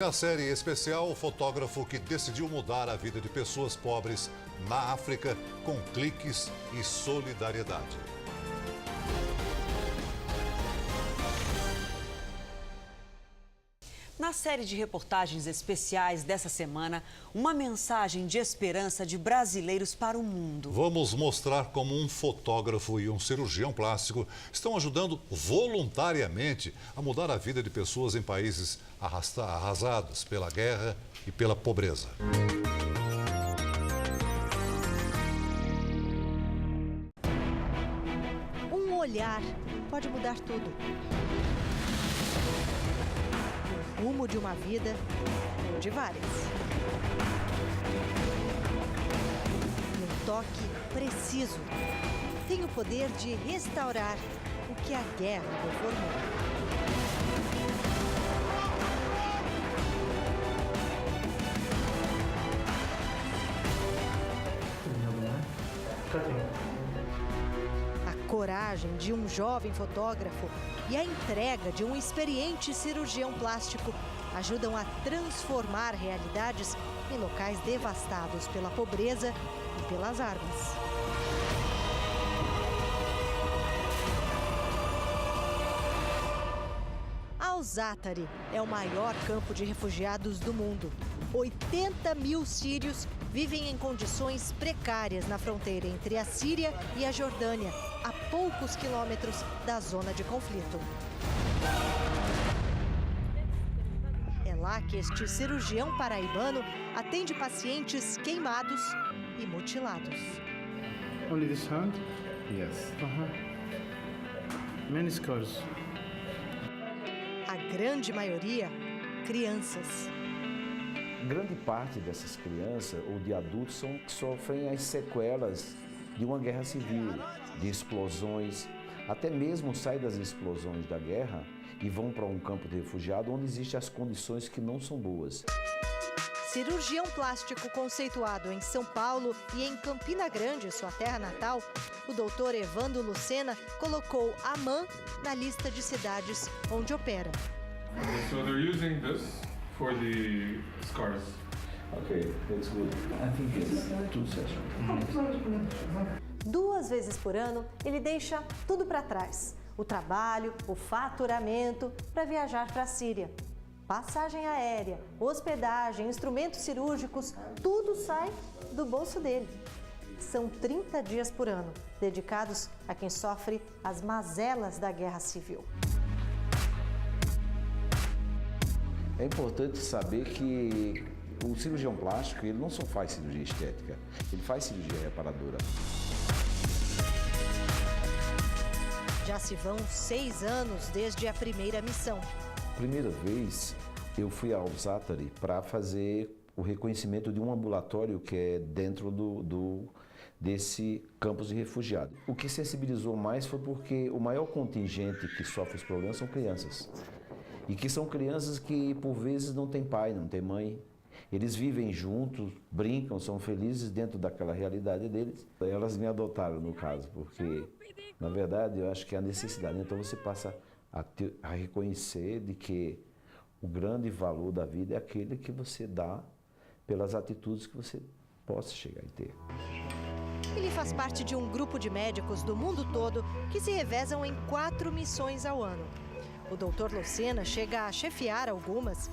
Na série especial, o fotógrafo que decidiu mudar a vida de pessoas pobres na África com cliques e solidariedade. Na série de reportagens especiais dessa semana, uma mensagem de esperança de brasileiros para o mundo. Vamos mostrar como um fotógrafo e um cirurgião plástico estão ajudando voluntariamente a mudar a vida de pessoas em países arrasados pela guerra e pela pobreza. Um olhar pode mudar tudo. O rumo de uma vida ou de várias. Um toque preciso tem o poder de restaurar o que a guerra deformou. A coragem de um jovem fotógrafo e a entrega de um experiente cirurgião plástico ajudam a transformar realidades em locais devastados pela pobreza e pelas armas. Al-Zaatari é o maior campo de refugiados do mundo. 80 mil sírios vivem em condições precárias na fronteira entre a Síria e a Jordânia, a poucos quilômetros da zona de conflito. É lá que este cirurgião paraibano atende pacientes queimados e mutilados. Only this hand? Yes. Many scars. A grande maioria, crianças. Grande parte dessas crianças ou de adultos sofrem as sequelas de uma guerra civil, de explosões, até mesmo saem das explosões da guerra e vão para um campo de refugiado onde existem as condições que não são boas. Cirurgião plástico conceituado em São Paulo e em Campina Grande, sua terra natal, o doutor Evandro Lucena colocou Amman na lista de cidades onde opera. So they're using this for the scars. Okay, that's good. I think it's 2 sessions. 2 vezes por ano, ele deixa tudo para trás. O trabalho, o faturamento, para viajar para a Síria. Passagem aérea, hospedagem, instrumentos cirúrgicos, tudo sai do bolso dele. São 30 dias por ano, dedicados a quem sofre as mazelas da guerra civil. É importante saber que o cirurgião plástico ele não só faz cirurgia estética, ele faz cirurgia reparadora. Já se vão 6 anos desde a primeira missão. Primeira vez eu fui ao Al-Zaatari para fazer o reconhecimento de um ambulatório que é dentro desse campus de refugiado. O que sensibilizou mais foi porque o maior contingente que sofre os problemas são crianças. E que são crianças que por vezes não têm pai, não têm mãe. Eles vivem juntos, brincam, são felizes dentro daquela realidade deles. Elas me adotaram no caso, porque na verdade eu acho que é a necessidade. Então você passa a reconhecer de que o grande valor da vida é aquele que você dá pelas atitudes que você possa chegar a ter. Ele faz parte de um grupo de médicos do mundo todo que se revezam em 4 missões ao ano. O doutor Lucena chega a chefiar algumas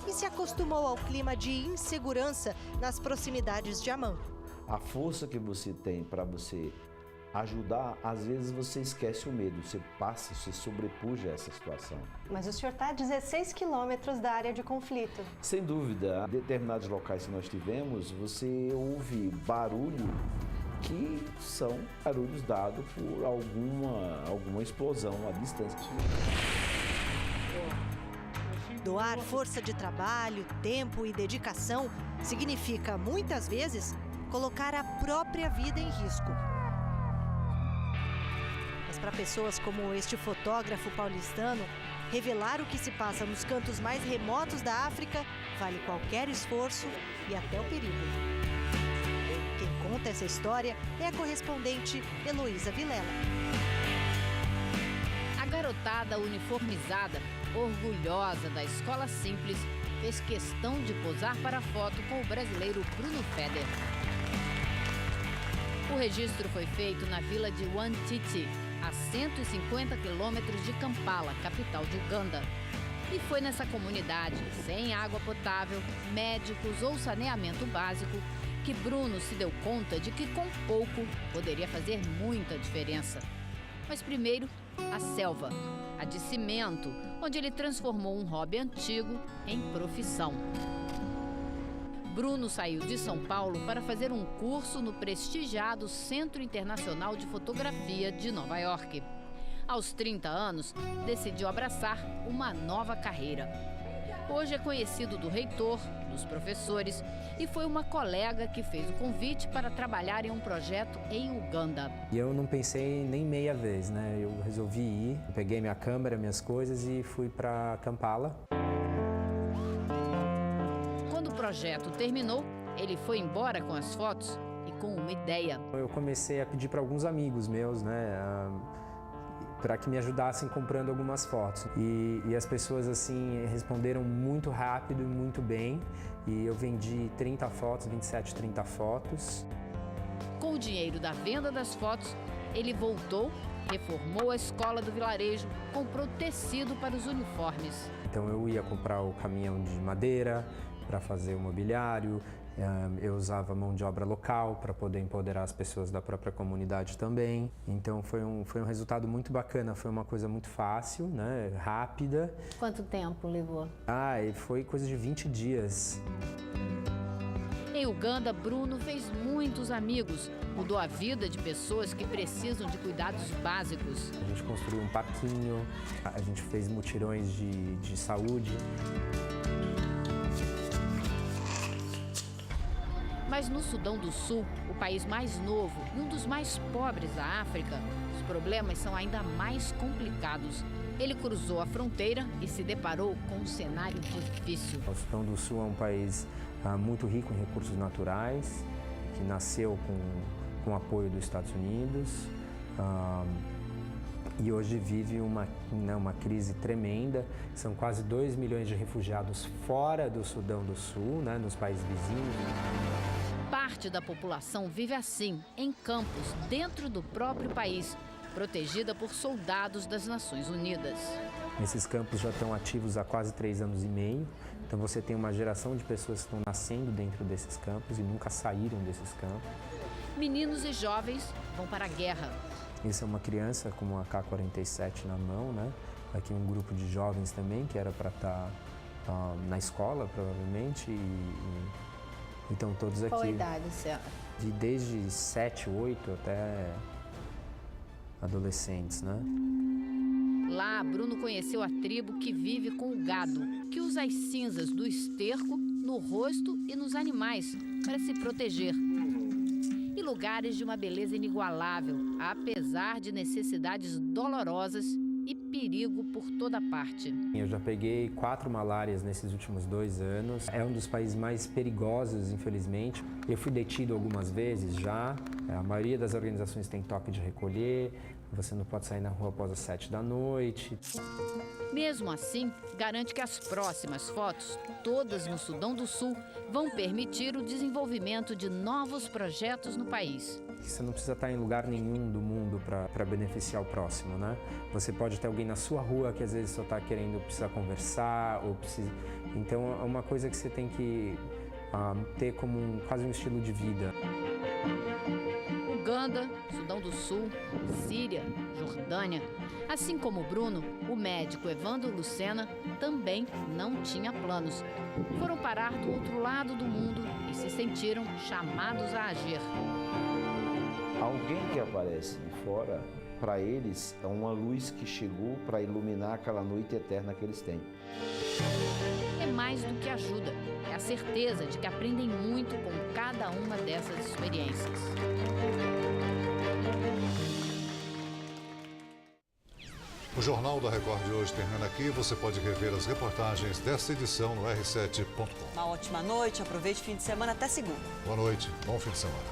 e se acostumou ao clima de insegurança nas proximidades de Amman. A força que você tem para você ajudar, às vezes você esquece o medo, você passa, você sobrepuja essa situação. Mas o senhor está a 16 quilômetros da área de conflito. Sem dúvida, em determinados locais que nós tivemos, você ouve barulho que são barulhos dados por alguma explosão à distância. Doar força de trabalho, tempo e dedicação significa, muitas vezes, colocar a própria vida em risco. Mas para pessoas como este fotógrafo paulistano, revelar o que se passa nos cantos mais remotos da África vale qualquer esforço e até o perigo. Quem conta essa história é a correspondente Heloísa Vilela. A garotada uniformizada, orgulhosa da escola simples, fez questão de posar para a foto com o brasileiro Bruno Feder. O registro foi feito na vila de Wantiti, a 150 quilômetros de Kampala, capital de Uganda. E foi nessa comunidade, sem água potável, médicos ou saneamento básico, que Bruno se deu conta de que com pouco poderia fazer muita diferença. Mas primeiro, a selva, a de cimento, onde ele transformou um hobby antigo em profissão. Bruno saiu de São Paulo para fazer um curso no prestigiado Centro Internacional de Fotografia de Nova York. Aos 30 anos, decidiu abraçar uma nova carreira. Hoje é conhecido do reitor, dos professores e foi uma colega que fez o convite para trabalhar em um projeto em Uganda. E eu não pensei nem meia vez, né? Eu resolvi ir, peguei minha câmera, minhas coisas e fui para Kampala. Quando o projeto terminou, ele foi embora com as fotos e com uma ideia. Eu comecei a pedir para alguns amigos meus, né? Para que me ajudassem comprando algumas fotos. E as pessoas, assim, responderam muito rápido e muito bem. E eu vendi 30 fotos, 27, 30 fotos. Com o dinheiro da venda das fotos, ele voltou, reformou a escola do vilarejo, comprou tecido para os uniformes. Então eu ia comprar o caminhão de madeira para fazer o mobiliário. Eu usava mão de obra local para poder empoderar as pessoas da própria comunidade também. Então foi um resultado muito bacana, foi uma coisa muito fácil, né? Rápida. Quanto tempo levou? E foi coisa de 20 dias. Em Uganda, Bruno fez muitos amigos, mudou a vida de pessoas que precisam de cuidados básicos. A gente construiu um parquinho, a gente fez mutirões de saúde. Mas no Sudão do Sul, o país mais novo e um dos mais pobres da África, os problemas são ainda mais complicados. Ele cruzou a fronteira e se deparou com um cenário difícil. O Sudão do Sul é um país muito rico em recursos naturais, que nasceu com o apoio dos Estados Unidos e hoje vive uma crise tremenda. São quase 2 milhões de refugiados fora do Sudão do Sul, né, nos países vizinhos. Parte da população vive assim, em campos, dentro do próprio país, protegida por soldados das Nações Unidas. Esses campos já estão ativos há quase 3 anos e meio, então você tem uma geração de pessoas que estão nascendo dentro desses campos e nunca saíram desses campos. Meninos e jovens vão para a guerra. Isso é uma criança com uma AK-47 na mão, né? Aqui um grupo de jovens também, que era para estar na escola, provavelmente, então todos aqui. Qual a idade, Céu? Desde 7, 8 até adolescentes, né? Lá, Bruno conheceu a tribo que vive com o gado, que usa as cinzas do esterco no rosto e nos animais para se proteger. E lugares de uma beleza inigualável, apesar de necessidades dolorosas e perigo por toda parte. Eu já peguei 4 malárias nesses últimos 2 anos. É um dos países mais perigosos, infelizmente. Eu fui detido algumas vezes já. A maioria das organizações tem toque de recolher. Você não pode sair na rua após as 7 da noite. Mesmo assim, garante que as próximas fotos, todas no Sudão do Sul, vão permitir o desenvolvimento de novos projetos no país. Você não precisa estar em lugar nenhum do mundo para beneficiar o próximo, né? Você pode ter alguém na sua rua que às vezes só está precisa conversar, ou precisa... Então é uma coisa que você tem que ter como quase um estilo de vida. Uganda, Sudão do Sul, Síria, Jordânia. Assim como o Bruno, o médico Evandro Lucena também não tinha planos. Foram parar do outro lado do mundo e se sentiram chamados a agir. Alguém que aparece de fora, para eles, é uma luz que chegou para iluminar aquela noite eterna que eles têm. É mais do que ajuda, é a certeza de que aprendem muito com cada uma dessas experiências. O Jornal da Record de hoje termina aqui. Você pode rever as reportagens desta edição no r7.com. Uma ótima noite, aproveite o fim de semana, até segunda. Boa noite, bom fim de semana.